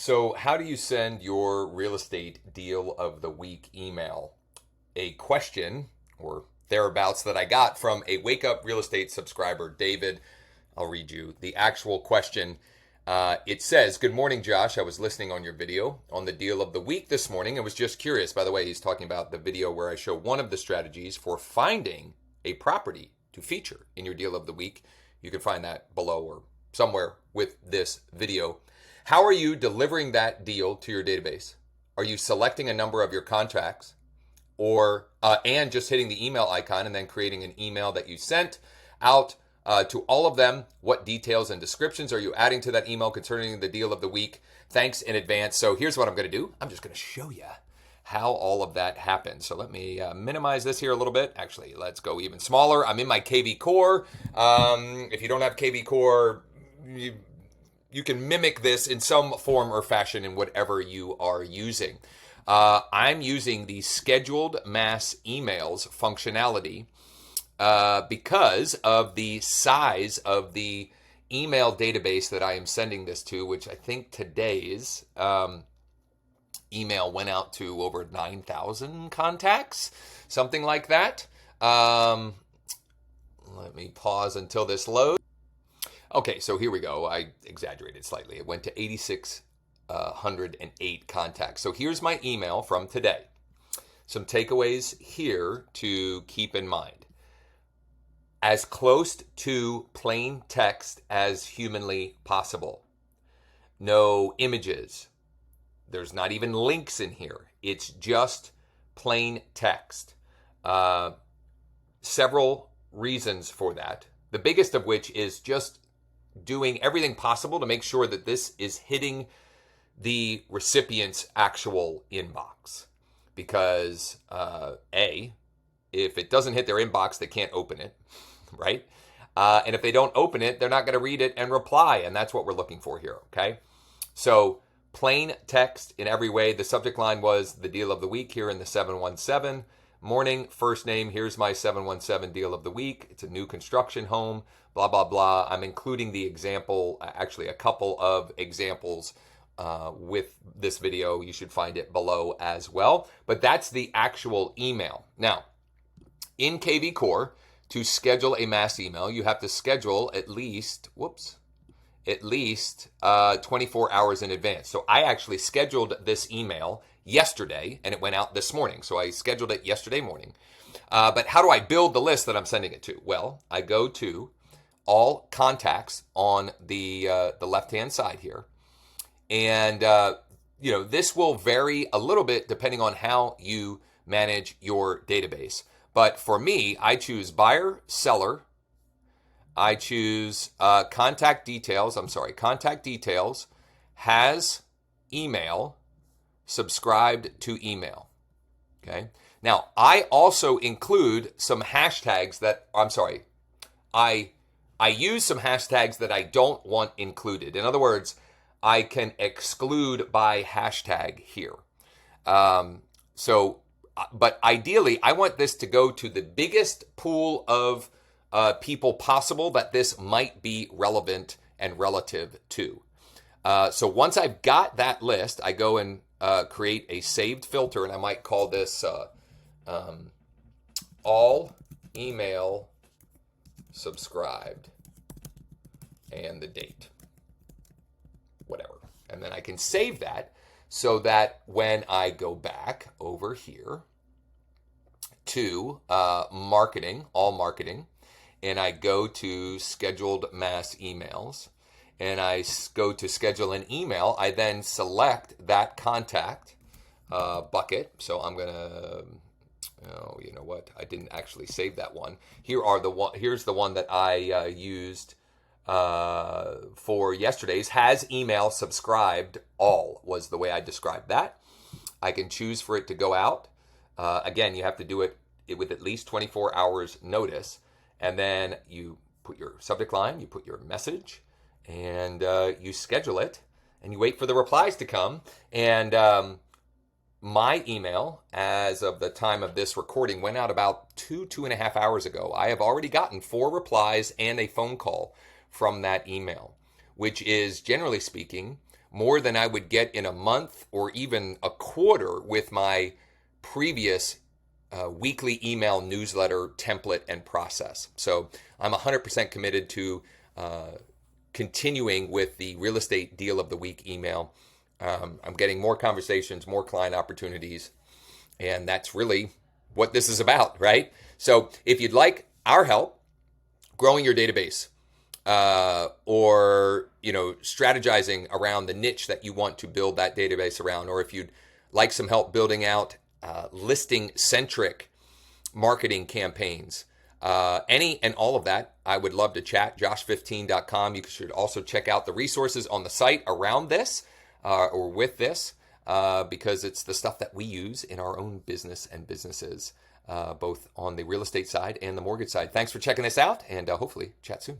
So, how do you send your real estate deal of the week email? A question or thereabouts that I got from a Wake Up Real Estate subscriber, David. I'll read you the actual question. It says, "Good morning, Josh. I was listening on your video on the deal of the week this morning. I was just curious." By the way, he's talking about the video where I show one of the strategies for finding a property to feature in your deal of the week. You can find that below or somewhere with this video. How are you delivering that deal to your database? Are you selecting a number of your contacts or and just hitting the email icon and then creating an email that you sent out to all of them? What details and descriptions are you adding to that email concerning the deal of the week? Thanks in advance. So here's what I'm going to do. I'm just going to show you how all of that happens. So let me minimize this here a little bit. Actually, let's go even smaller. I'm in my KV Core. If you don't have KV Core, you can mimic this in some form or fashion in whatever you are using. I'm using the scheduled mass emails functionality because of the size of the email database that I am sending this to, which I think today's email went out to over 9,000 contacts, something like that. Let me pause until this loads. Okay, so here we go. I exaggerated slightly. It went to 8,608 contacts. So here's my email from today. Some takeaways here to keep in mind. As close to plain text as humanly possible. No images. There's not even links in here. It's just plain text. Several reasons for that. The biggest of which is just doing everything possible to make sure that this is hitting the recipient's actual inbox. Because if it doesn't hit their inbox, they can't open it, right? And if they don't open it, they're not going to read it and reply. And that's what we're looking for here, okay? So plain text in every way. The subject line was the deal of the week here in the 717. Morning, first name, here's my 717 deal of the week. It's a new construction home, blah, blah, blah. I'm including the example, actually a couple of examples with this video. You should find it below as well. But that's the actual email. Now, in KV Core, to schedule a mass email, you have to schedule at least 24 hours in advance. So I actually scheduled this email yesterday and it went out this morning. So I scheduled it yesterday morning. But how do I build the list that I'm sending it to? Well, I go to all contacts on the left-hand side here. And, this will vary a little bit depending on how you manage your database. But for me, I choose buyer, seller. I choose contact details, has email, subscribed to email. Okay. Now, I also include some hashtags I use some hashtags that I don't want included. In other words, I can exclude by hashtag here. But ideally, I want this to go to the biggest pool of people possible that this might be relevant and relative to. So once I've got that list, I go and create a saved filter, and I might call this all email subscribed and the date, whatever. And then I can save that so that when I go back over here to marketing, all marketing, and I go to scheduled mass emails, and I go to schedule an email, I then select that contact bucket. So I'm going to, you know what? I didn't actually save that one. Here's the one that I used for yesterday's. Has email subscribed all was the way I described that. I can choose for it to go out. Again, you have to do it with at least 24 hours notice. And then you put your subject line, you put your message, and you schedule it, and you wait for the replies to come. And my email, as of the time of this recording, went out about 2.5 hours ago. I have already gotten 4 replies and a phone call from that email, which is, generally speaking, more than I would get in a month or even a quarter with my previous weekly email newsletter template and process. So I'm 100% committed to continuing with the real estate deal of the week email. I'm getting more conversations, more client opportunities, and that's really what this is about, right? So if you'd like our help growing your database, or strategizing around the niche that you want to build that database around, or if you'd like some help building out listing centric marketing campaigns, any and all of that, I would love to chat. josh15.com. You should also check out the resources on the site around this or with this, because it's the stuff that we use in our own business and businesses, both on the real estate side and the mortgage side. Thanks for checking this out, and hopefully chat soon.